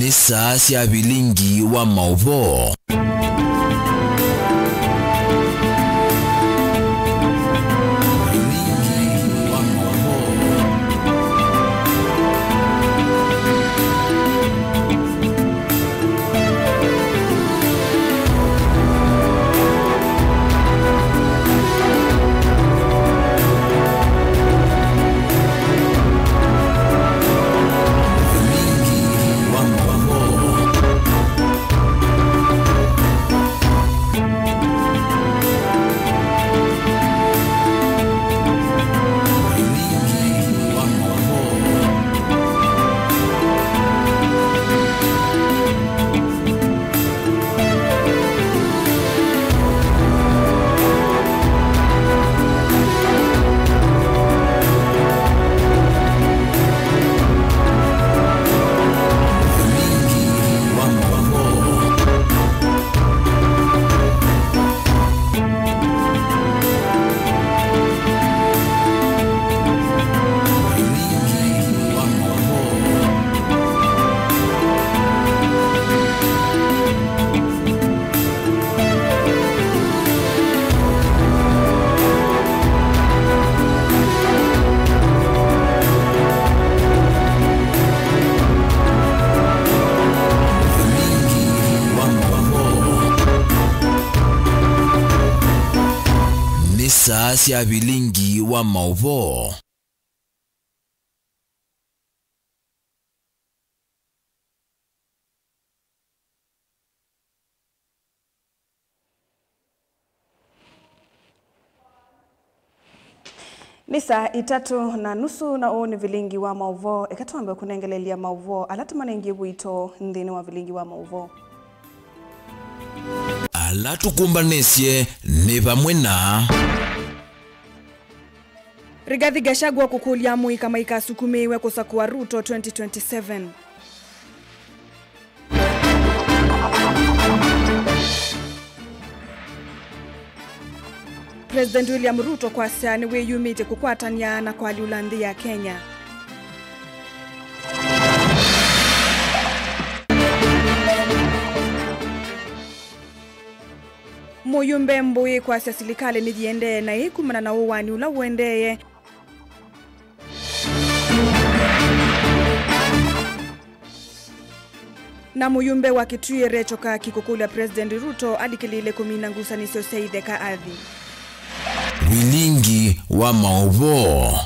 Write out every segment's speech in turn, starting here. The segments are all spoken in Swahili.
Ni saa cia bilingi wa mauvo. Saa cia bilingi wa mauvo. Ni saa 3:30 na huu ni vilingi wa mauvo. Ekatuambe kunengelelia mauvo alatumana ingie wito ndini wa vilingi wa mauvo. Alatukumbanesie ni bamwe na Rigathi Gachagua kukulia mui kama ikasukumiwe kusakua Ruto 2027. President William Ruto kwa siani weyumite kukwatania na kwa liulandi ya Kenya. Muyumbe mbui kwa serikali nijiende na ikumana na uwani ula uendeye. Na muyumbe wa Kitui choka kikukula President Ruto adikilile kumina ngusanisio seithe ka adhi. Vilingi wa mauvo.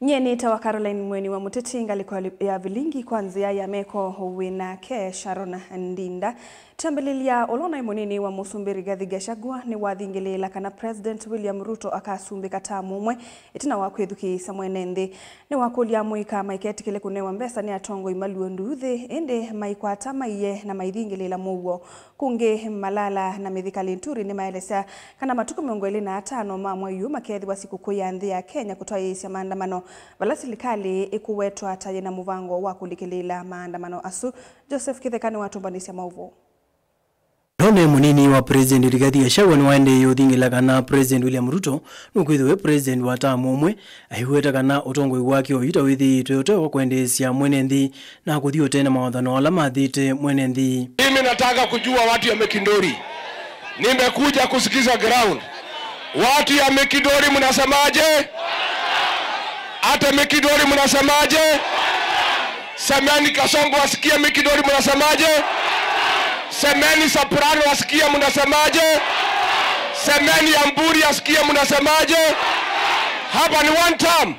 Nyeni tawa Caroline Mweni wa Muteti ngaliko ya vilingi kwanzia ya meko wina ke Sharon Ndinda. Tambelilia olona imonini wa Musumbi Rigathi Gachagua ni wathingilela kana President William Ruto akasumbi kata mumwe itina wakwithuki samwenendi ni wakulia muika maiketi kile kunewa mbesa ni atongo imaluo nduthi ende maikwata maiye na maithingilela muwo kunge malala na mithikali nturi ni maelesa kana matuku 25 mamwe yuma kethi wa siku ya nthi ya Kenya kutoa isia maandamano bala serikali ikuwetwa ataye na muvango wa kulikilela maandamano asu. Joseph Kithekani watumbanisia mauvo. None munini wa President Rigathi Gachagua ni waende yothingila kana President William Ruto nukwithiwe President wa tamu umwe ahiweta kana utongoi wake oyita withi toyote kuendesia mwene nthi na kuthio tena mawathano ala mathite mwene nthi. Mimi nataka kujua watu ya Mekindori. Nimekuja kusikiza ground. Watu ya Mekindori mnasemaje? Hata Mekindori mnasemaje? Semeni Kasongo wasikie Mekindori mnasemaje? Semeni Soprano wasikie mnasemaje? Semeni Amburi wasikie mnasemaje? Hapa ni one term.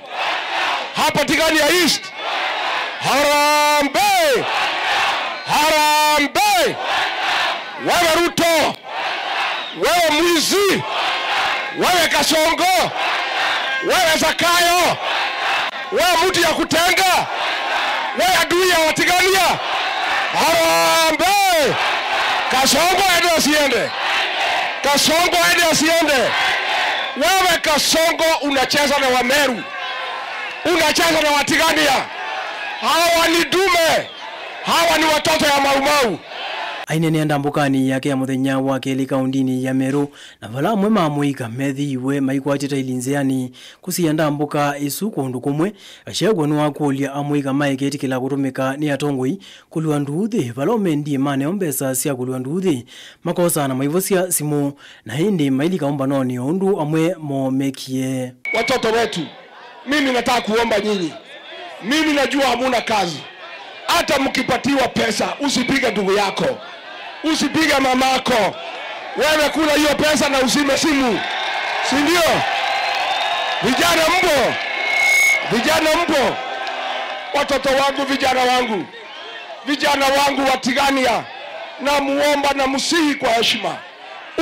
Hapa Tigania East. Harambee! Harambee! Wewe Ruto! Wewe mwizi! Wewe Kasongo! Wewe Zakayo! Wewe mtu ya kutenga! Wewe adui ya Watigania! Harambee! Kasongo ende asiende! Kasongo ende asiende! Wewe Kasongo unacheza na Wameru! Unacheza na Watigania! Hawa ni dume! Hawa ni watoto ya Maumau! ainene ndambukani yake ya muthenya wa keli kaundini ya Meru na vala amwe mamuika methiwe maikwatita ilinzeani kusia ndambuka isu kundu kumwe Gachagua ni wakulia amuika maeketikila kutumika ni atongoi kulua nduthi vala omendi mane ombesa sia kulua nduthi makosa na maivo sia simu na hindi mailika omba noni ondu amwe momekie. Watoto wetu, mimi nataka kuomba nyinyi, mimi najua hamuna kazi. Hata mkipatiwa pesa, usipige ndugu yako, usipige mamako. Wewe kula hiyo pesa na usime simu, si ndio? Vijana mpo, vijana mpo. Watoto wangu, vijana wangu wa Tigania, na muomba na musihi kwa heshima,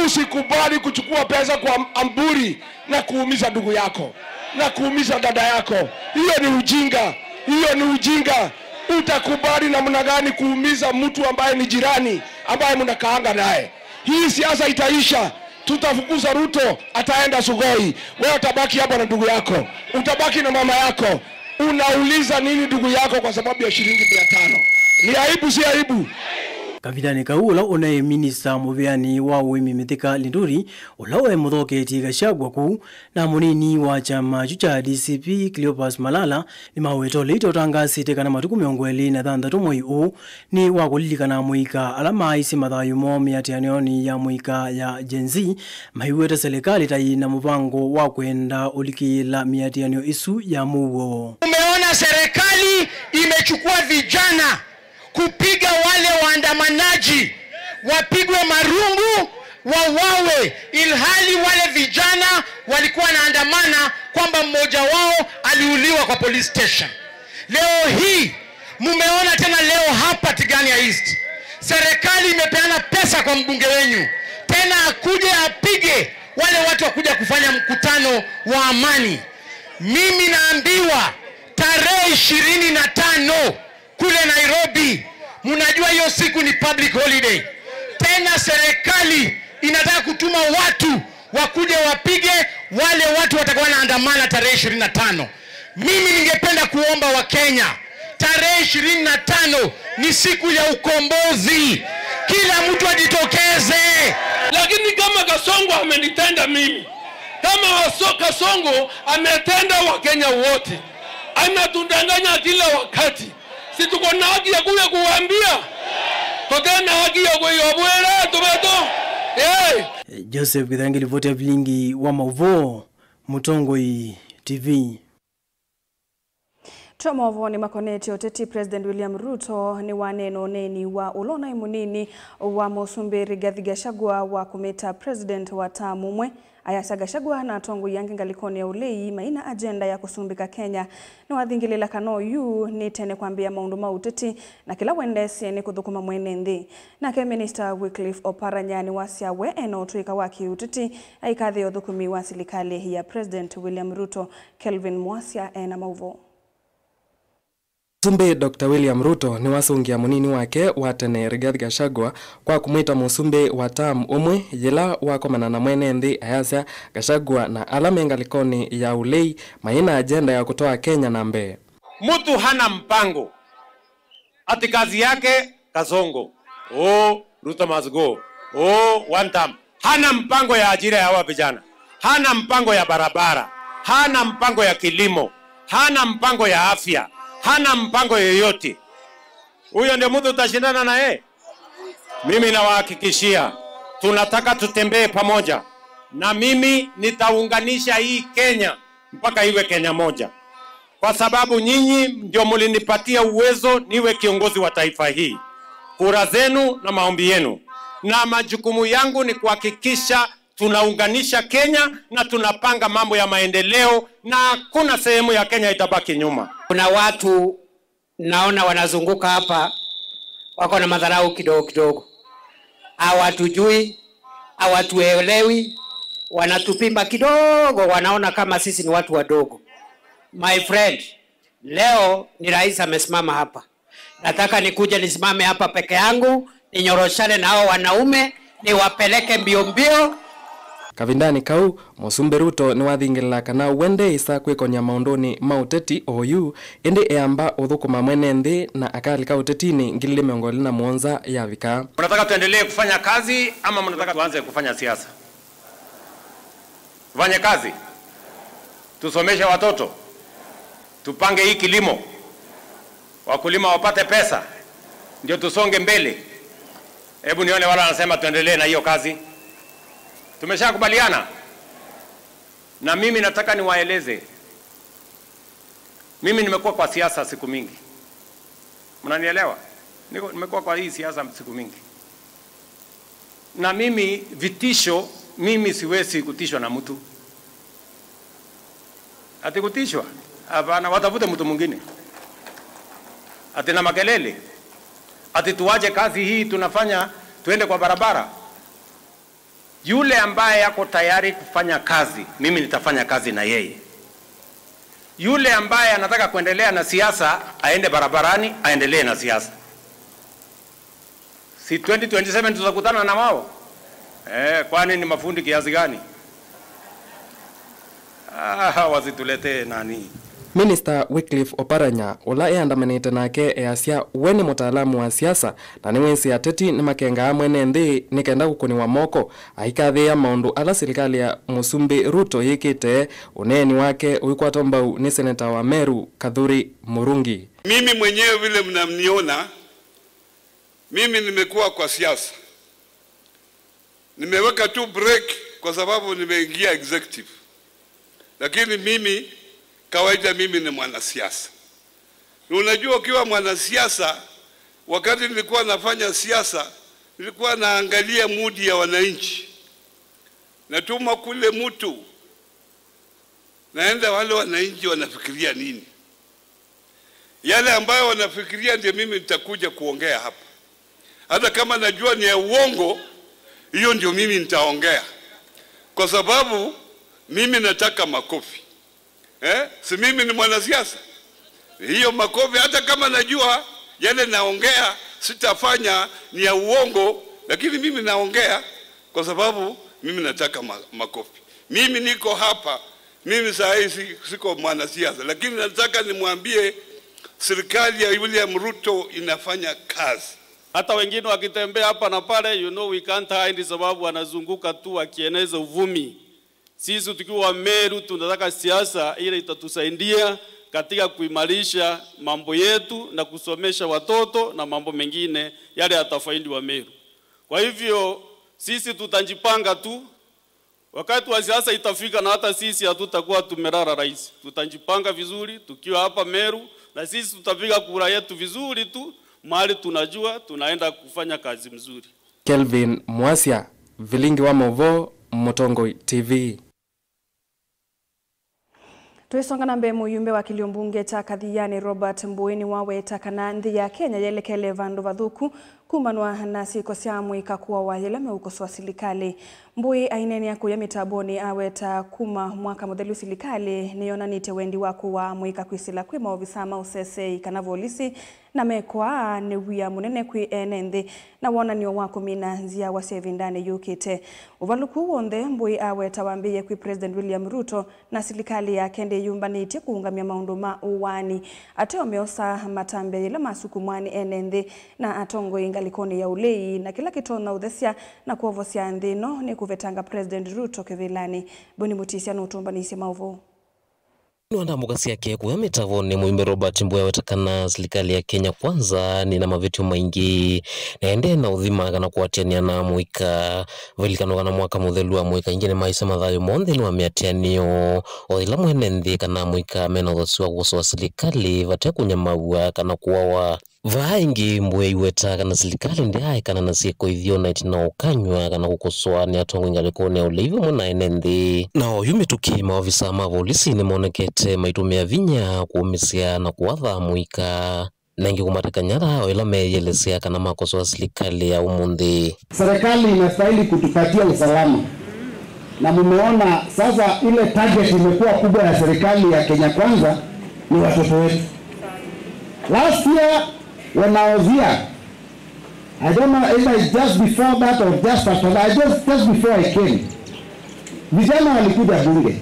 usikubali kuchukua pesa kwa amburi na kuumiza ndugu yako na kuumiza dada yako. Hiyo ni ujinga, hiyo ni ujinga. Utakubali namna gani kuumiza mtu ambaye ni jirani, ambaye mnakaanga naye? Hii siasa itaisha, tutafukuza Ruto, ataenda Sugoi. Wewe utabaki hapa na ndugu yako, utabaki na mama yako. Unauliza nini ndugu yako kwa sababu ya shilingi 500? Ni aibu, si aibu? Kavitani kaula onaye minista muviani wa uimi mithika Linduri ulawe muthoketi Gachagua ku na munini wa chama cha DCP Cleopas Malala ni maweto leito tangasite kana matuku 26 mwei u ni wakulilikana muika alama isi mathayu mo miatianioni ya muika ya Gen Z maiweta serikali tai na mupango wa kwenda ulikila miatianio isu ya muwo. Umeona serikali imechukua vijana kupiga wale waandamanaji, wapigwe marungu, wawawe, ilhali wale vijana walikuwa wanaandamana kwamba mmoja wao aliuliwa kwa police station. Leo hii mumeona tena leo hapa Tigania East, serikali imepeana pesa kwa mbunge wenyu tena akuje apige wale watu wakuja kufanya mkutano wa amani. Mimi naambiwa tarehe 25 kule Nairobi, mnajua hiyo siku ni public holiday. Tena serikali inataka kutuma watu wakuje wapige wale watu watakuwa naandamana tarehe 25. Mimi ningependa kuomba wa Kenya, tarehe 25 ni siku ya ukombozi. Kila mtu ajitokeze. Lakini kama Kasongo amenitenda mimi, kama Kasongo ametenda wa Kenya wote, anatundanganya kila wakati, si tuko na haki ya kuja kuambia? Tuko na haki ya kuyobwera tumeto. Joseph Githangeli vote Vilingi wa Mauvo, Mutongoi TV. Tomovo ni makoneti oteti President William Ruto ni waneno neni wa Olonai munini wa Musumberi Rigathi Gachagua wa kumeta President wa tamumwe ayasa Gachagua na tongu yangi ngalikoni ya ulei maina agenda ya kusumbika Kenya na wathingilila kano yu ni tene kwambia maundu mauteti na kila wendesi ni kuthukuma mwenendi na ke Minister Wycliffe Oparanya ni wasia we eno tuika waki uteti aikadhi othukumi wa serikali ya President William Ruto. Kelvin Mwasia ena Mauvo. Musumbe Dr. William Ruto ni wasungia munini wake watene Rigathi Gachagua kwa kumwita musumbe wa term umwe yila wakomana na mwene nthi ayasa Gachagua na alame ngalikoni ya ulei maina agenda ya kutoa Kenya na mbe. Mtu hana mpango, ati kazi yake Kasongo, Ruto must go, one term. Hana mpango ya ajira ya hawa vijana, hana mpango ya barabara, hana mpango ya kilimo, hana mpango ya afya, hana mpango yoyote. Huyo ndio mtu utashindana na yeye? Mimi nawahakikishia tunataka tutembee pamoja, na mimi nitaunganisha hii Kenya mpaka iwe Kenya moja, kwa sababu nyinyi ndio mlinipatia uwezo niwe kiongozi wa taifa hii. Kura zenu na maombi yenu, na majukumu yangu ni kuhakikisha tunaunganisha Kenya na tunapanga mambo ya maendeleo, na hakuna sehemu ya Kenya itabaki nyuma. Kuna watu naona wanazunguka hapa wako na madharau kidogo. Hawatujui, hawatuelewi, wanatupima kidogo, wanaona kama sisi ni watu wadogo. My friend, leo ni rais amesimama hapa. Nataka nikuje nisimame hapa peke yangu, ninyoroshane na hao wanaume, niwapeleke mbio mbio. kavindani kau Musumbi Ruto ni wathingila kana wende isa kwikonya maundoni mauteti OU indi eamba uthukuma mwene nthi na akalika utetini ngilile miongoli na muonza ya vika. Mnataka tuendelee kufanya kazi ama mnataka tuanze kufanya siasa? Tufanye kazi, tusomeshe watoto, tupange hii kilimo, wakulima wapate pesa, ndio tusonge mbele. Hebu nione wala wanasema tuendelee na hiyo kazi. Tumeshakubaliana. Na mimi nataka niwaeleze. Mimi nimekuwa kwa siasa siku mingi. Mnanielewa? Nimekuwa kwa hii siasa siku mingi. Na mimi vitisho, mimi siwezi kutishwa na mtu. Ati kutishwa? Hapana, watafute mtu mwingine. Ati na makelele. Ati tuache kazi hii tunafanya tuende kwa barabara. Yule ambaye yako tayari kufanya kazi, mimi nitafanya kazi na yeye. Yule ambaye anataka kuendelea na siasa, aende barabarani, aendelee na siasa. Si 2027 tutakutana na wao? Kwani ni mafundi kiasi gani? Wasitulete nani? Minister Wycliffe Oparanya ula eandamanite nake easia weni mutaalamu wa siasa na ni wensi ateti ni makenga mwene nthi nikenda gukuniwa moko aikathia maundu ala serikali ya Musumbi Ruto yikite uneni wake uikwatwa mbau ni seneta wa Meru Kadhuri Murungi. Mimi mwenyewe vile mnamniona, mimi nimekuwa kwa siasa. Nimeweka tu break kwa sababu nimeingia executive. Lakini mimi kawaida mimi ni mwanasiasa. Unajua ukiwa mwanasiasa, wakati nilikuwa nafanya siasa, nilikuwa naangalia mudi ya wananchi. Natuma kule mtu, naenda wale wananchi wanafikiria nini. Yale ambayo wanafikiria ndio mimi nitakuja kuongea hapa. Hata kama najua ni ya uongo, hiyo ndio mimi nitaongea. Kwa sababu mimi nataka makofi. Si mimi ni mwanasiasa. Hiyo makofi hata kama najua yale naongea sitafanya ni ya uongo, lakini mimi naongea kwa sababu mimi nataka makofi. Mimi niko hapa, mimi saa hii siko mwanasiasa, lakini nataka nimwambie serikali ya William Ruto inafanya kazi. Hata wengine wakitembea hapa na pale, we can't hide, sababu wanazunguka tu wakieneza uvumi. Sisi tukiwa Meru tunataka siasa ile itatusaidia katika kuimarisha mambo yetu na kusomesha watoto na mambo mengine yale yatafaidi wa Meru. Kwa hivyo sisi tutajipanga tu, wakati wa siasa itafika na hata sisi hatutakuwa tumerara rais. Tutajipanga vizuri tukiwa hapa Meru na sisi tutapiga kura yetu vizuri tu, mahali tunajua tunaenda kufanya kazi mzuri. Kelvin Mwasia, Vilingi wa Movo, Mutongo TV. Tuisonga na mbe muyumbe wa kiliombunge cha Kathiani Robert Mbuini waweta kana nthi ya Kenya yelekele vandu vathuku kumanwa na siko cia mwika kuwa wayelame ukoswa silikali. Mbui ainene yaku ya mitaboni aweta kuma mwaka muthelu silikali niyonanite wendi waku wa mwika kwisila kwi maovisa mausese kana volisi na mekwa ni wia munene kwi enenthi na wonanio wako mina nzia wa sevindane yukite. Uvaluku wonde mbui aweta wambiye kwi President William Ruto na silikali ya kende yumbanite kuungamia maundu ma uwani. Ateo meosa matambe ila masuku mwani enenthi na atongo ingalikoni ya ulei na kila kitona uthesia na kuovosia nthino ni kuvetanga President Ruto kevilani. Boni Mutisia na utumbanisi mauvo. Nwanda mugasi yake kuya mitavoni muimbe Robert Mbuya wetakana serikali ya Kenya kwanza ni na mavitu maingi na ende na udhima kana kuatiania na mwika velikano kana mwaka muthelu wa mwika ingine maisa mathayo monthelu wa miatianio othila mwene nthi kana mwika mena thosiwa guswa serikali vate kunyamaua kana kuwawa vaingi Mbuya iweta kana serikali ndiae kana na sieko ithio na itina ukanywa kana kukoswa ni atongo ingalikone uleivu mwana ene nthi na oyumituki maofisa mavolisi ni monekete maitumia vinya kuumisia na kuwatha mwika na ingi kumateka nyara oila meyelesea kana makoso wa serikali ya umunthi. Serikali inastahili kutupatia usalama na mumeona sasa ile target imekuwa kubwa ya serikali ya Kenya kwanza ni watoto wetu. Last year when I was here, I don't know if it's just before that or just after that, just before I came, vijana walikuja bunge,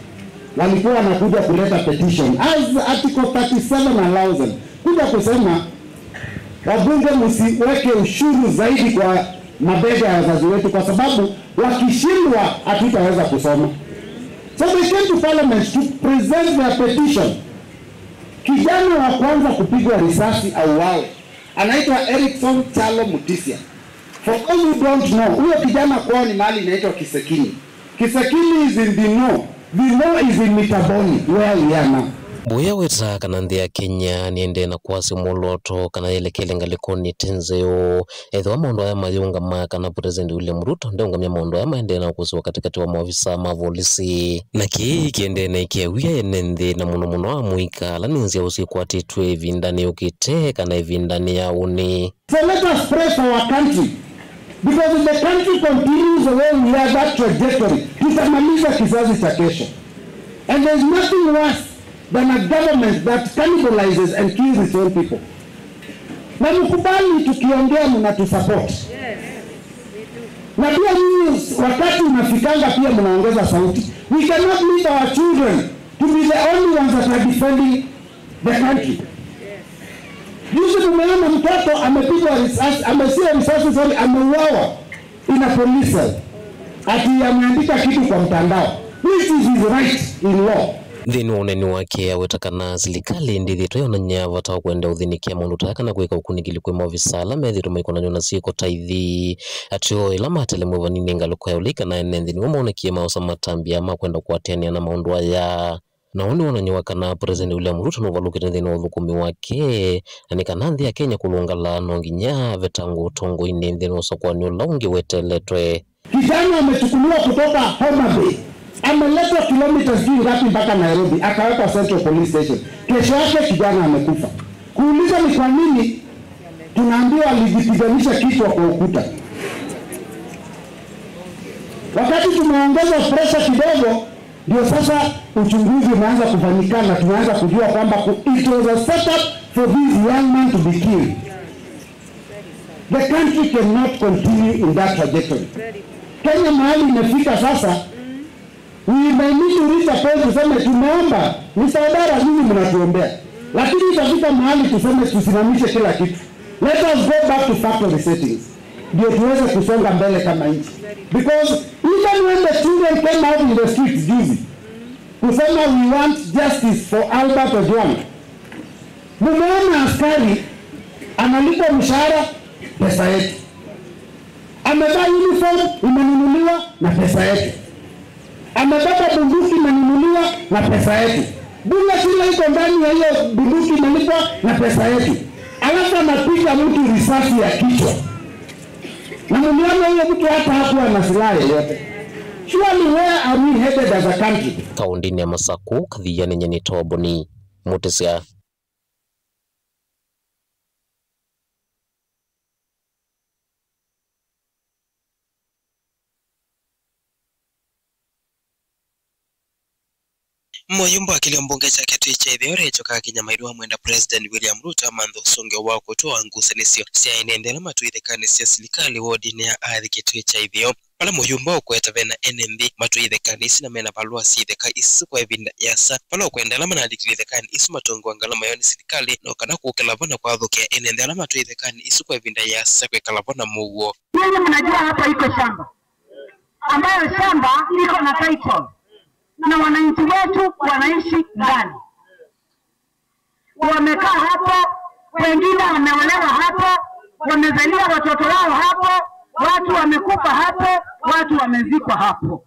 walikuwa wanakuja kuleta petition as article 37 allows them, kuja kusema wabunge msiweke ushuru zaidi kwa mabega ya wazazi wetu, kwa sababu wakishindwa hatutaweza kusoma. So they came to parliament to present their petition. Kijana wa kwanza kupigwa risasi au wao anaitwa Erickson Chalo Mutisia. For all who don't know, huyo kijana kwao ni mahali inaitwa Kisekini. Kisekini is in Dino. Dino is in Mitaboni, where we are now. Buya weta kana nthi ya Kenya niende na kwasi muloto kana yelekele ngalikoni tenzeo ethwa maundu aya mayunga kana President William Ruto ndongamya maundu aya maende na kusiwa katikati wa maofisa mavolisi na kiende na ikiawia enenthi na muno amuika la ninzia usikwatitwe vindani ukite kana vindani ya uni. So let us pray for our country, because if the country continues the way we are, that trajectory tutamaliza kizazi cha kesho, and there is nothing worse than a government that cannibalizes and kills its own people. Na mkubali tukiongea mnatusupport. Na pia wakati unafikanga pia mnaongeza sauti. We cannot leave our children to be the only ones that are defending the country. Juzi tumeona mtoto amepigwa risasi, amesiwa risasi sorry, ameuawa in a police cell. Ati ameandika kitu kwa mtandao. Which is his right in law. Thini uneni wake awetakana serikali ndithi twayonanya vata kwenda uthinikia maundu takana gwika ukunikili kwi maofisa ala methiru maikona nyona ciiko taithi atio ila matelemwe vanini ngaluko ya ulika na ene nthini wamonekie maosa matambia makwenda kuatiania na maundu aya na uni wananyiwa kana President William Ruto nuvalukite nthini wa uthukumi wake na nikana nthi ya Kenya kulungala no nginya vetangu utongo ini nthini usokwani ula ungi weteletwe. Kijana amechukuliwa kutoka Homa Bay, ameletwa kilomita sijui ngapi mpaka Nairobi, akawekwa Central Police Station. Kesho yake kijana amekufa. Kuuliza ni kwa nini tunaambiwa alijipiganisha kichwa kwa ukuta. Wakati tumeongeza pressure kidogo, ndio sasa uchunguzi umeanza kufanyika na tumeanza kujua kwamba it was a setup for this young man to be killed. The country cannot continue in that trajectory. Kenya mahali imefika sasa, we may need to reach a point tuseme tumeomba, msaada nyinyi mnatuombea. Lakini itafika mahali tuseme tusimamishe kila kitu. Let us go back to factory settings. Ndio tuweze kusonga mbele kama nchi. Because even when the children came out in the streets juzi, kusema we want justice for Albert Ojwang. Mumeona askari analipwa mshahara pesa yetu. Amevaa uniform imenunuliwa na pesa yetu. Amebeba bunduki imenunuliwa na pesa yetu. Bunga kila iko ndani ya hiyo bunduki imelipwa na pesa yetu. Alafu anapiga mtu risasi ya kichwa. Na mliona huyo mtu hata hakuwa na silaha yoyote. Surely where are we headed as a country? Kaundini ya Masaku kathia ni nyeni toboni Mutesia. Moyumbo akili mbunge cha kitu cha itheo recho kanya maidwa mwenda President William Ruto mando songe wa kutoa ngusanisio sia inaendelea matuithekani sia serikali wodi ya ardhi kitu cha itheo pala moyumbo kweta vena NMB matuithekani sina mena balua sitheka isu kwa evinda yasa pala kuendelea mana dikilithekani isu matongo angala mayoni serikali no kana kukelavana kwa dhukia inaendelea matuithekani isu kwa evinda yasa kwa kalavana muwo. Yeye mnajua hapa iko shamba ambayo shamba iko na title na wananchi wetu wanaishi ndani. Wamekaa hapo, wengine wameolewa hapo, wamezalia watoto wao hapo, watu wamekufa hapo, watu wamezikwa hapo.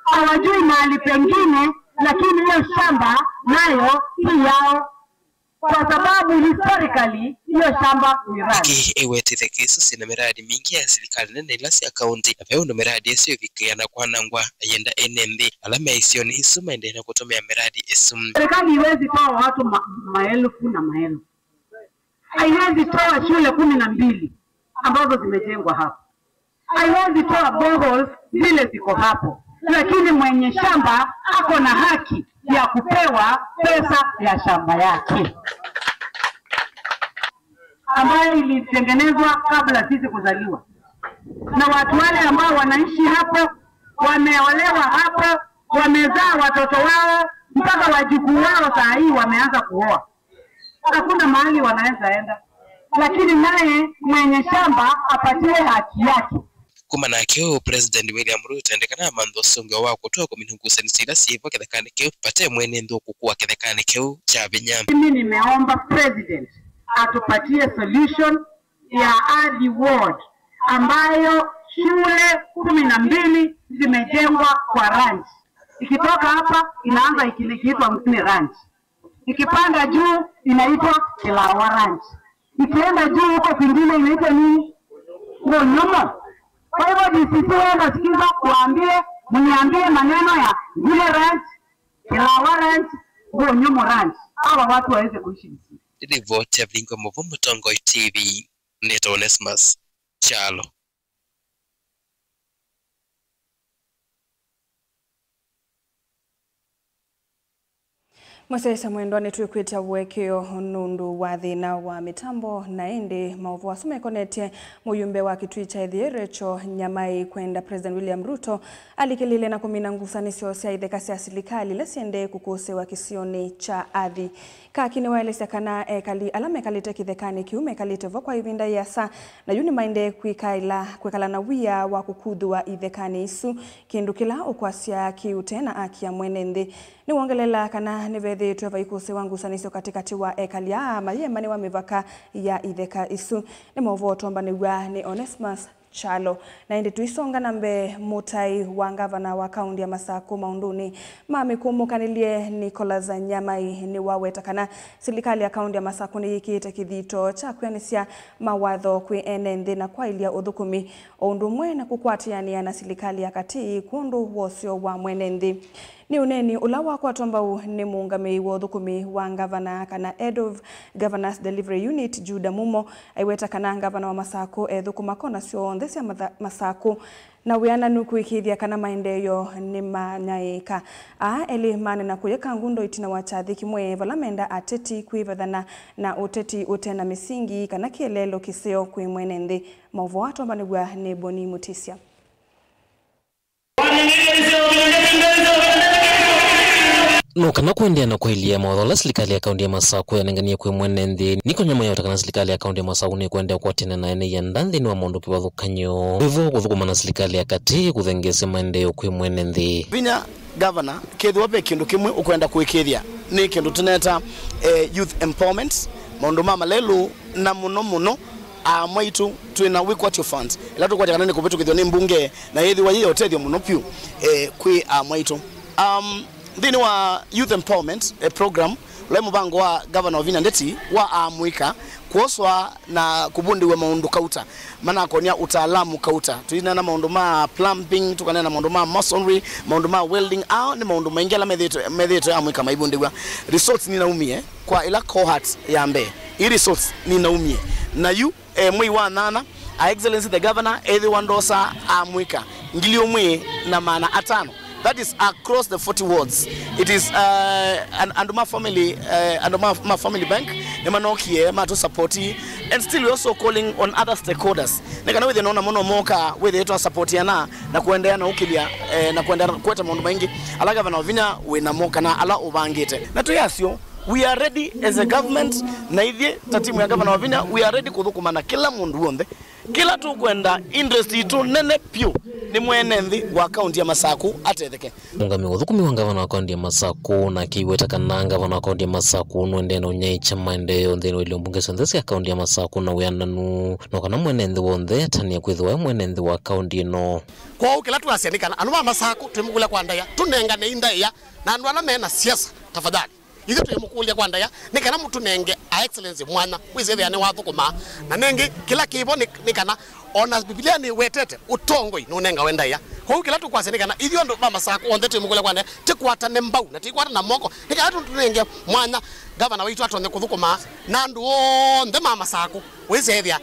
Hawajui mahali pengine, lakini hiyo shamba nayo si yao. Kwa sababu historically hiyo shamba ni rani. Ewete the cases ina miradi mingi ya serikali nene ilasi ya kaunti na pia miradi yasiyo vikiana kwa nangwa ayenda NMB alama isiyo ni isu maendelea kutumia miradi isu. Serikali iwezi toa watu maelfu na maelfu. Haiwezi toa shule 12 ambazo zimejengwa hapo. Haiwezi toa boreholes zile ziko hapo. Lakini mwenye shamba ako na haki ya kupewa pesa ya shamba yake ambayo ilitengenezwa kabla sisi kuzaliwa. Na watu wale ambao wanaishi hapo, wameolewa hapo, wamezaa watoto wao mpaka wajukuu wao saa hii wameanza kuoa. Hakuna mahali wanaweza enda, lakini naye mwenye shamba apatiwe haki yake. Kumana kio President William Ruto endekana Mantha Songo wa kutoa kwa minungusa nisira sivo kethekane kio pate mwene ndo kukua kethekane kio cha Binyam. Mimi nimeomba President atupatie solution ya early ward ambayo shule 12 zimejengwa kwa ranch. Ikitoka hapa inaanza ikiitwa Mtini Ranch. Ikipanda juu inaitwa Kilawa Ranch. Ikienda juu huko kwingine inaitwa nini? Ngonyoma. Kwa hivyo DCC nasikiza kuambie, mniambie maneno ya Ngule Ranch, Kilawa Ranch, Ngonyoma Ranch. Hawa watu waweze kuishi vizuri. Ili vote ya Blingo Movumu Tongoi TV. Neto Onesmus. Chalo. Mwasesa mwendwa tuikwita wekeo nundu wa thina wa mitambo na indi maovu wasuma ikonete muyumbe wa kitui cha Recho Nyamai kwenda President William Ruto alikilile na kumina ngusanisio sia ithekasi ya serikali lesiende kukosewa kisioni cha ardhi kakini waelesya kana alame kalite kithekani kiume kalite vokwa ivinda yasa na yuni mainde kwekala na wia wa kukudhua ithekani isu kindu kila ukwasya kiutena akia mwenende ni wongelela kana nivethi tuwa ikuse wangu sanisio katikati wa ekalia mayemani wa mivaka ya itheka isu ni movoto mbaniwa ni Onesmus Chalo na indi tuisonga nambe mutai wa gavana wa kaunti ya Masako maunduni mamikumu kanilie Nicholas Nyamai ni wawetakana serikali ya kaunti ya Masako ni yikite kithito cha kwenisya mawatho kwi enende na kwa ilia uthukumi ondumwe na kukwatiania na serikali ya kati kundu wosio wa mwenendi ni uneni ulawa kwa tombau ni muungami wa uthukumi wa gavana kana head of governors delivery unit Juda Mumo aiweta kana gavana wa Masako thukuma kona sio ndesi ya Masako na wiana nukuikithia kana maendeyo ni manyaika eli mane na kuyeka ngundo itina wachathi kimwe valamenda ateti kuivathana na uteti utena misingi kana kielelo kiseo kwi mwenende mauvo watu ambanigwa ni Boni Mutisia. No kana kuendea na kweli mawatho la serikali ya kaunti ya Masako yanengania kwe mwenende niko nyama ya utakana serikali ya kaunti ya Masako ni kuendea kwa tena na ene ya ndandi ni wa mondo kiwathukanyo hivyo kuthukuma na serikali ya kati kuthengese maendeleo kwe mwenende vinya governor kethwa pe kindu kimwe ukwenda kuikithia ni kindu tuneta youth empowerment maundu mama lelu na muno mwaitu twina wikwatio funds ila tukwatya kana ni kupitu kithio ni mbunge na yethi wa hiyo tethio muno piu kwi mwaitu Ndini wa youth empowerment program ule mubango wa governor wa Vinya Ndeti wa amuika kuoswa na kubundi wa maundu kauta mana konia utaalamu kauta tuina na maundu ma plumbing tukana na maundu ma masonry maundu ma welding au ni maundu maingi ala medheto amuika maibundi wa resorts ni naumie kwa ila cohort ya mbe i resorts ni naumie na yu mwi wa nana excellency the governor ethi wandosa amuika ngilio mwi na maana 5. That is across the 40 wards. It is under my family bank. Nemanokie mato supporti and still we also calling on other stakeholders. Nekana we naona mono moka we yetu support yana na kuendelea na ukilia na kuendelea kweta mambo mengi. Ala gavana Vinya we na moka na ala ubangite. Na tuyasio we are ready as a government na ithie tatimu ya gavana Vinya we are ready kuthukumana kila mundu wonde. Kila tu kwenda industry tu nene pio ni mwenenthi wa kaunti ya Masako atetheke mungami uthukumi wa gavana wa kaunti ya Masako na kiweta kana gavana wa kaunti ya Masako nwende na unyai cha maendeleo nthini wa mbunge sondesi ya kaunti ya Masako na wiananu no kana mwenenthi wonthe tania kwithwa mwenenthi wa kaunti no kwa ukila tu asianikana anu wa Masako twimugula kwa ndaya tunengane indaya na andu ana mena siasa tafadhali Ithi tuimukulia kwa ndaya nikana mtu nenge a excellency mwana wizethe ane wathukuma na nenge kila kibo nikana ona Biblia ni wetete utongoi nunenga wendaya kwa kila tu kwasenikana ithio ndo Masako onthe tuimukulia kwa ndaya tikwata ne mbau na tikwata na moko nikana tunenge mwana gavana witu atonde kuthukuma na ndu onthe Masako wizethe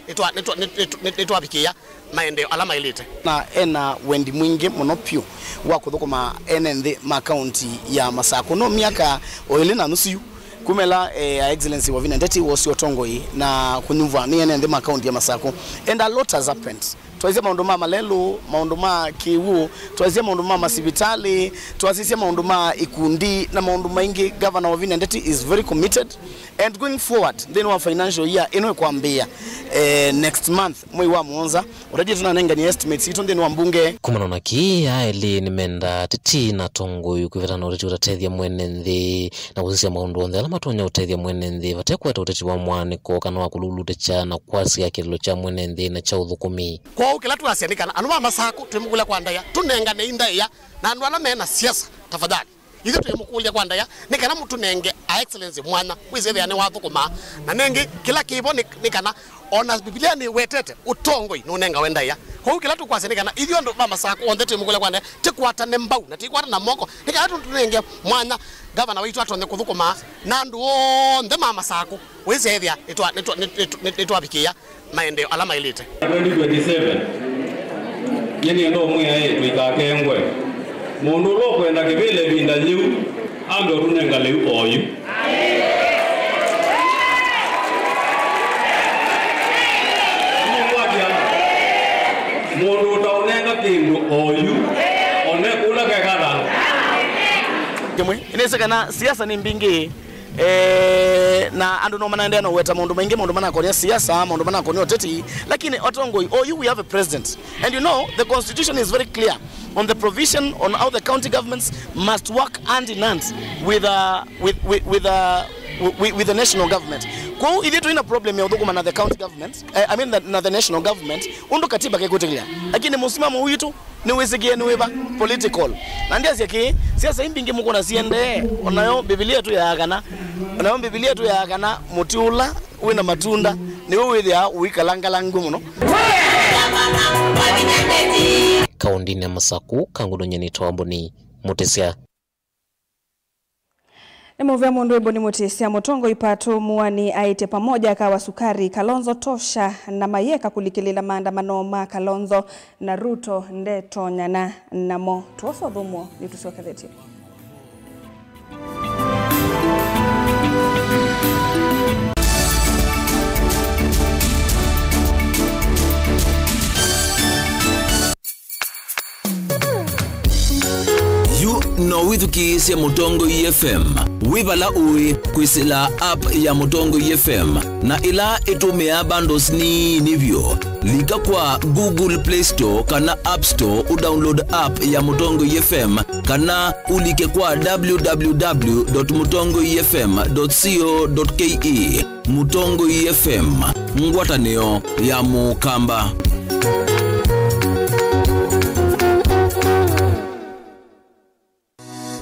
nitwabikia maendeleo alama ilite na ena wendi mwingi muno pio wa kuthukuma enenthi ma county ya Masako no miaka oile na nusu kumela excellency Wavinya Ndeti was Otongoi na kunyumva ni ene ndema account ya Masako, and a lot has happened. Tuanzia maunduma Malelu, maunduma Kiwu, tuanzia maunduma Masibitali, tuanzia maunduma Ikundi na maunduma ingi. Governor Wavinya Ndeti is very committed, and going forward then our financial year ino kuambia next month mwe wa Mwanza urajia tunanenga ni estimates ito ndeni wa mbunge kumana na kia eli nimenda titi na tongo yukuveta na ureti utatethia mwene nthi na kuzisia maundu onde alama tonya utethia mwene nthi vatekweta uteti wa mwaniko kana wakululute cha na kwasi ya kililo cha mwene nthi na cha uthukumi kwa ukila tuasianikana anuwa Masako twimukule kwa ndaya tunengane indaya na anuwa na mena siasa tafadhali Ithi tuimukulia kwa ndaya nikana mtu nenge a excellency mwana wizethe ane wathukuma na nengi kila kibo nikana ona Biblia ni wetete utongoi nunenga wendaya kwa kila tukwasianikana ithio ndo Masako onthe tuimukulia kwa ndaya tikwata ne mbau na tikwata na moko nikana tunenge mwana gavana witu atonde kuthukuma na ndu onthe Masako wizethe nitwabikia maendeleo alama ilite 2027 yeni ndo mwiya yetu ikakengwe mundu lo kwenda kibile binda liu ambe runenga liu oyu mundu utaunenga kindu oyu one kula kegara kemwe inawezekana siasa ni mbingi na andu no manaendea no weta mundu maingi mundu manakonia siasa mundu manakonia oteti lakini Otongoi we have a president, and you know the constitution is very clear on the provision on how the county governments must work hand in hand with the national government. Kwa hiyo ili tuina problem ya udhukuma na the county government, na the national government, undu katiba kekutelia. Lakini msimamo huyu ni wezigie ni weba political. Na ndia siaki siasa imbingi muko na siende onayo Biblia tu ya agana. Onayo Biblia tu ya agana mutiula uina matunda ni wewe ya uikalanga muno. Kaundini ya Masako kangudonya ni Twamboni Mutesia Nemuvya mundu webo ni Mutesia Mutongo ipato muwani aite pamoja kawa Sukari Kalonzo Tosha na Mayeka kulikilila maandamano ma Kalonzo na Ruto Ndeto Nyana namo tuoso dhumo ni tusoka dheti. No withukisya Mutongo FM wibala uwi kwisila app ya Mutongo FM na ila itumia bundles ni nivyo lika kwa Google Play Store kana App Store udownload app ya Mutongo FM kana ulike kwa www.mutongofm.co.ke. Mutongo FM ngwataneo ya mukamba.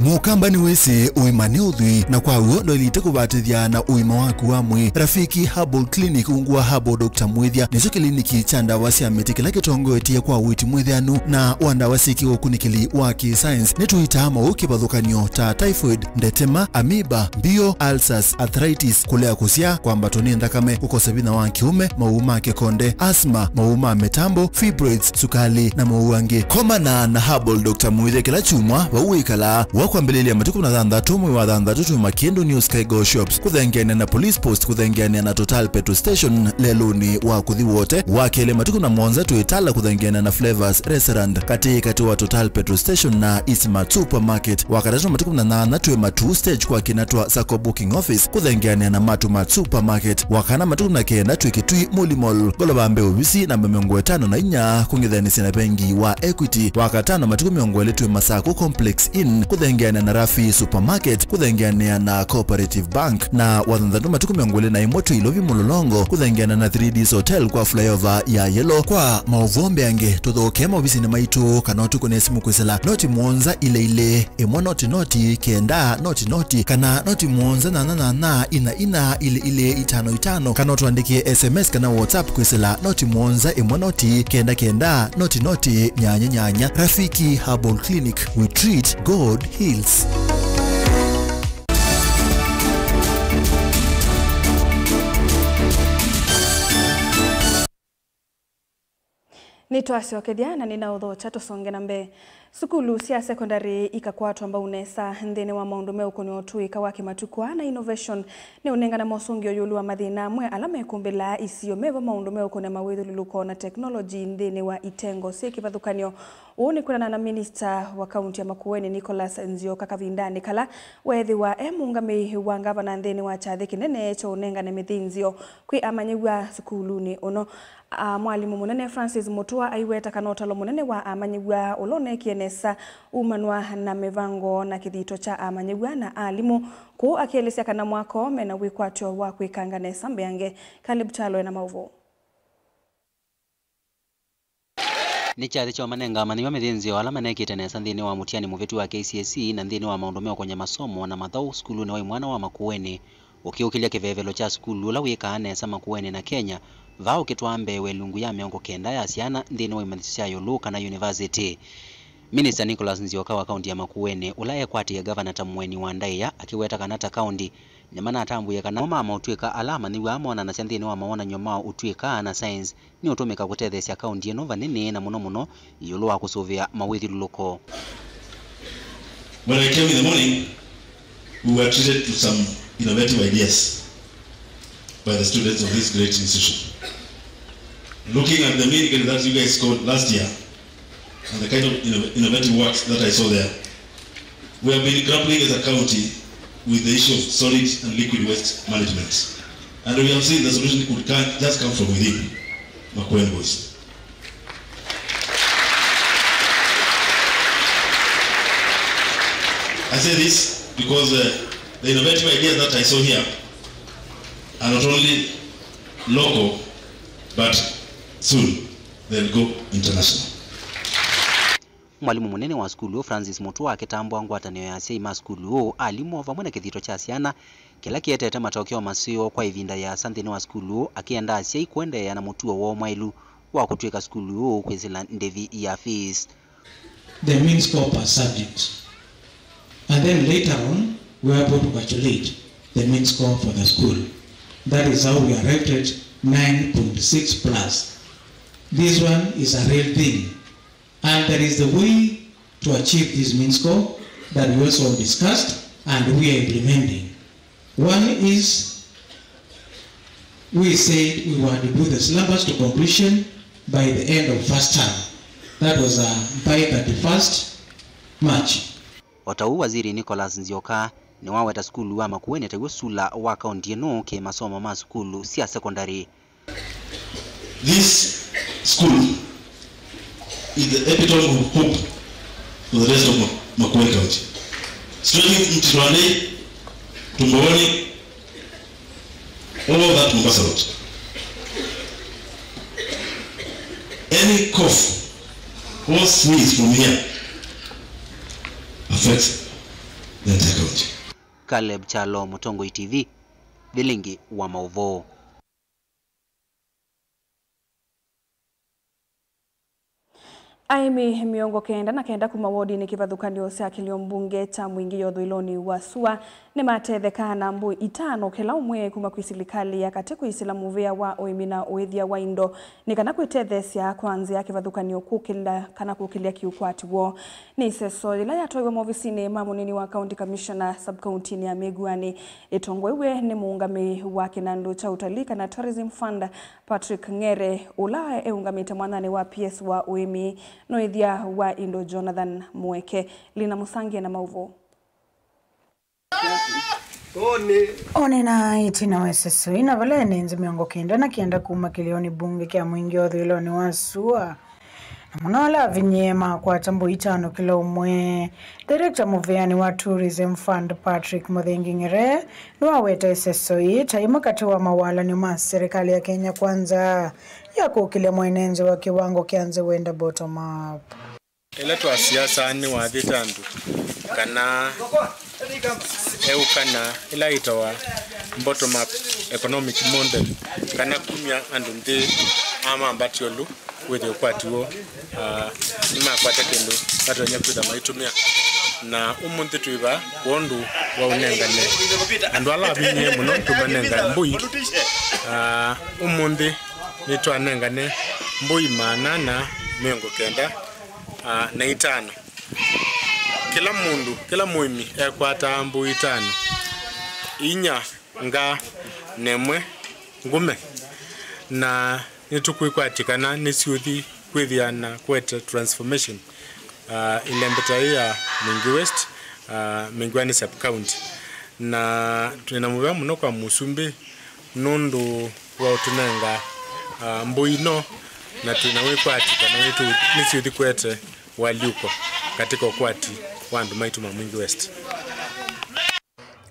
Mukamba ni wese uimane udhui na kwa uo loilite kubatithia na uima waku wa mwi. Rafiki Herbal Clinic ungua Herbal Dr. Mwithia niso kliniki cha ndawa cia miti kila kitongo etia kwa witi mwithianu na wanda wasiki ukunikili wa science nituitama ukibadhukanio ta typhoid, ndetema, amoeba, bio, ulcers, arthritis, kulea kusia kwa mbatoni ndakame, ukosabina wa kiume, mauma kekonde, asma, mauma metambo, fibroids, sukali na mauange. Komana na Herbal Dr. Mwithia kila chumwa wa uikala kwa mbelele ya matuku na dhandatu mwe wa dhandatu tu Makiendo New Sky Go Shops kuthengeane na police post kuthengeane na Total Petrol Station leluni wa kuthi wote wakele matuku na Mwanza tuitala kuthengeane na Flavors Restaurant kati wa Total Petrol Station na Eastmart Supermarket wakatatu matuku na nana tuwe matu stage kwa kinatwa Sako Booking Office kuthengeane na Matumat Supermarket wakana matuku na kenda tuwe kitui Muli Mall golobambe ubisi na miongo 5 na inya kungithani sina bengi wa Equity wakatano matuku miongo tuwe Masako Complex Inn kuthengeane na Rafi Supermarket kuthengeane na Cooperative Bank na wathandatu matuku miongole na imoto ilovi mulolongo kuthengeane na 3D's Hotel kwa flyover ya Yellow kwa mauvombe ange tuthokema obisi ni maitu kanotu kune simu kwisela noti Mwanza ile emo noti kenda noti kana noti Mwanza na ina ile 55 kanotu andikie SMS kana WhatsApp kwisela noti Mwanza emo noti kenda noti nyanya. Rafiki Herbal Clinic, we treat, God heals. Nitwasi wakedia na nina udho chato songe na mbe Sukulu cia secondary ikakwatwa amba unesa nthini wa maundu meuko ni otuika wa kimatukwa na innovation ni unengana mosungio yulu wa mathina amwe alama ekumbila isio meva maundu meuko na mawithuluko na technology nthini wa itengo cia kivathukanio. Uuni kunana na minister wa kaunti ya Makueni Nicholas Nzioka Kavindani kala wethi wa muungami wa ngavana nthini wa Chathe kinene cho unengane mithinzio kwi amanyigwa sukuluni uno. Mwalimu munene Francis Mutua aiweta kanotalo munene wa amanyigwa ulone kienesa umanwa na mivango na kithito cha amanyigwa na alimu ku akielesya kana mwako mena wikwatyo wa kwikangane sambeange Caleb Chalo na mauvo. Ni Chathe cho manenga maniwa mithinzio ala manekite nesa nthini wa mutiani muvitu wa KCSE na nthini wa maundu meo kwenye masomo na mathau skulu na mwana wa Makueni ukiukilia kivevelo cha skulu la wika nesa Makueni na Kenya vao kitwambe welungu ya miongo kenda ya siana nthini wa imanisha yoluka na university. Minister Nicholas Nzioka wa kaunti ya Makueni ulaye kwati ya governor Tamweni wa Ndaiya akiweta kanata kaunti nyamana atambuye kana mama utwika alama ni wa mona na nthini wa maona nyoma utwika na science ni utumika gutethesya kaunti eno vanene na muno yulu wa kusuvia mawithuluko. When I came in the morning, we were treated to some innovative ideas by the students of this great institution. Looking at the mini that you guys scored last year and the kind of innovative works that I saw there, we have been grappling as a county with the issue of solid and liquid waste management. And we have seen the solution could just come from within Makueni boys. I say this because the innovative ideas that I saw here are not only local, but soon they'll go international. Mwalimu munene wa skulu Francis Mutua akitambua ngwatanio ya seima skulu alimu vamwe na kithito cha siana kila kietete matokeo masio kwa ivinda ya santhini wa skulu akienda asia ikwende na Mutua wa mwailu wa kutwika skulu kwizila ndevi ya fees. The mean score per subject, and then later on we are able to calculate the mean score for the school. That is how we are rated 9.6 plus. This one is a real thing, and there is the way to achieve this mean score that we also discussed and we are implementing. One is, we said we want to do the syllabus to completion by the end of first term. That was by 31st March. Otau waziri Nicholas Nzioka ni waweta skulu wa Makueni tegusula wa kaunti eno ke masomo ma skulu sia secondary. This school is the epitome of hope for the rest of Makueni County. Stretching from Tirwani to Mboni, all of that Mombasa Road. Any cough or sneeze from here affects the entire county. Caleb Chalo, Mutongoi TV, Vilingi wa Mauvo. Aimi miongo kenda na kenda kuma wodi ni kivathukanio cia kilio mbunge cha mwingi yothuiloni wa SUA ni matethekana mbu itano kila umwe kuma kwi serikali ya kati kwisila muvia wa oimina uithia wa indo ni kana kwitethesya kwanzia kivathukanio kukila kana kukilia kiukwati wo ni seso ila yatoiwe mofisini ma munini wa county commissioner sub county ya Miguani itongwewe ni muungami wa kinandu cha utalii kana tourism fund Patrick Ngere ula eungamite mwanani wa PS wa uimi noithia wa Indo Jonathan Mweke Lina Musangi na mauvo. One na itina weseso ina vale nenzi miongo kenda na kienda kuma kilioni bunge kia mwingi othuiloni wa SUA na munala vinyema kwa tambo itano kila umwe. Director muveani wa Tourism Fund Patrick Muthengi Ngere nuwa weta seso ita imakati wa mawala ni mas serikali ya Kenya kwanza ya kukile mwenenzi wa kiwango kianze wenda bottom up. Eletu wa siasa ni wa dhitandu kana kana ila itawa bottom up economic model kana kumya andunde ama ambatiolu wethe ukwatiwo nima kwata kendo batonya kwitha maitumia na umuntu twiba wondu wa unengane andu ala binye muno tumanenga mbui umuntu nitwanengane mbui manana miongo kenda na itano kila mundu kila muimi ekwata mbui tano inya nga nemwe ngume na nitukwikwatikana nisiuthi kwithiana kwete transformation ilembeta ya Mingi West Mingwani sub county na tunamuvea muno kwa Musumbi nundu wa utunenga mbuino na tunawikwatikana wetu nisiuthi kwete waliuko katika ukwati wandu maitu ma Mingi West.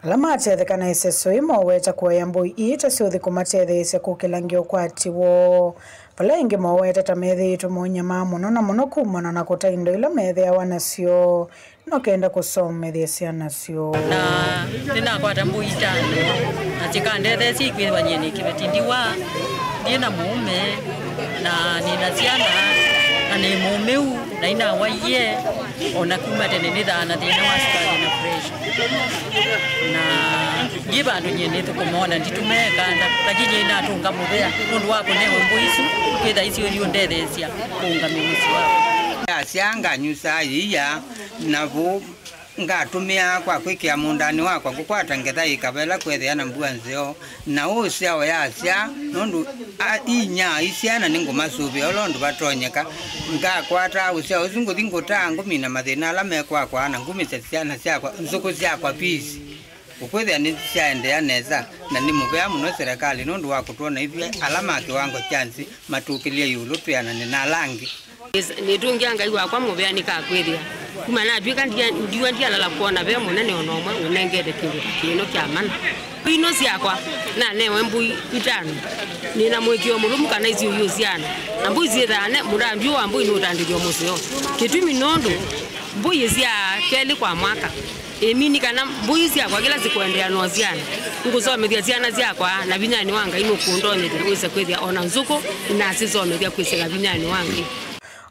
Alama atethekana iseso imo weta kuwa mbui ita siuthi kumatethesya kukilangio kwati wo pala ingi maweta tamethe itu munyama muno na muno kumana na kutaindo ila methe ya wanasio no kenda kusomethia ciana cio na nina kwata mbui tano na chikandethe sikwi banyeni kibetindiwa ndina mume na nina ciana na ni mumeu na ina waiye ona kuma tene ni thana thina wa sukari na pressure na giba ndo nyene tukumona nditumeka lakini ina tunga muthea mundu wako newe mbuisu kwitha icio rio ndethecia kunga mimisi wao asianga nyusa iya navo ngatumia kwa kwikia mundani wakwa kukwata ngetha ikabela kwetheana mbua nzeo na usia oyasia nondu inya isiana ningumasubi olondu batonyeka ngakwata usia uzinguthi ngutangu mina mathina ala mekwa na ngumi ciana ciakwa nzuku ciakwa pisi ukwithia ni ciaendea neza na ni muvea muno serikali nondu wa kutuona ithwe alama kiwango chansi matukilia yulu tuyana na langi ni tungianga iwa kwa muvea nikakwithia kuma na twika ndiwa ndialala kuona ve munene onomwe unengede kindu kino kya mana ino ciakwa na newe mbui itano nina mwekio mulumu kana izi uyu ciana na mbui zithane murambi wa mbui nutandirio musio kitumi nondo mbui cia keli kwa mwaka emini kana mbui ciakwa kila zikuendea no ciana ngusomethia ciana ciakwa na binyani wanga ino kundonyete kwise kwithia ona nzuko na sizomethia kwise binyani wanga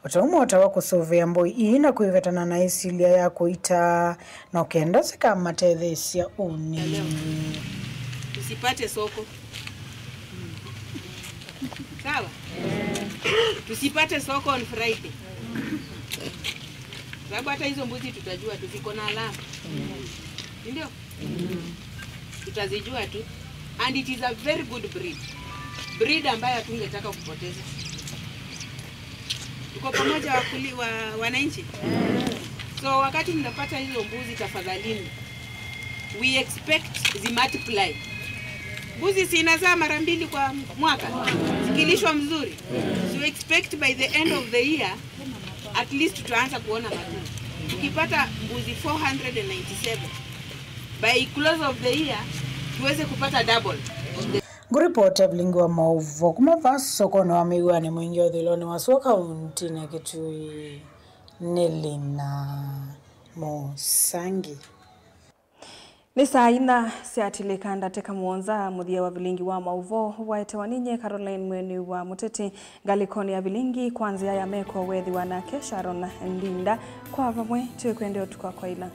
Utaumota wa kusovea mboi ina kuivetana na isilia ya kuita na ukenda sika matethesia uni. Tusipate soko. Sawa? Tusipate soko on Friday. Sababu hata hizo mbuzi tutajua tuziko na alama. Ndio? Tutazijua tu. And it is a very good breed. Breed ambayo hatungetaka kupoteza. Tuko pamoja wa wananchi. So wakati mnapata hizo mbuzi tafadhalini, we expect the multiply. Mbuzi si inazaa mara 2 kwa mwaka. Zikilishwa mzuri. So we expect by the end of the year at least tutaanza kuona matunda. Tukipata mbuzi 497 by close of the year tuweze kupata double. Nguripota vlingi wa mauvo kumava sokono wa miwani mwingi wa dhiloni wa suwa kaunti na kitui Nelina Mosangi. Ni saa ina siatilekanda teka muonza muthia wa vilingi wa mauvo waete waninye Caroline Mweni wa Muteti ngalikoni ya vilingi kwanzia ya meko wethi wanake Sharon Ndinda kwa vamwe tuwe kwende otukwa kwa ila.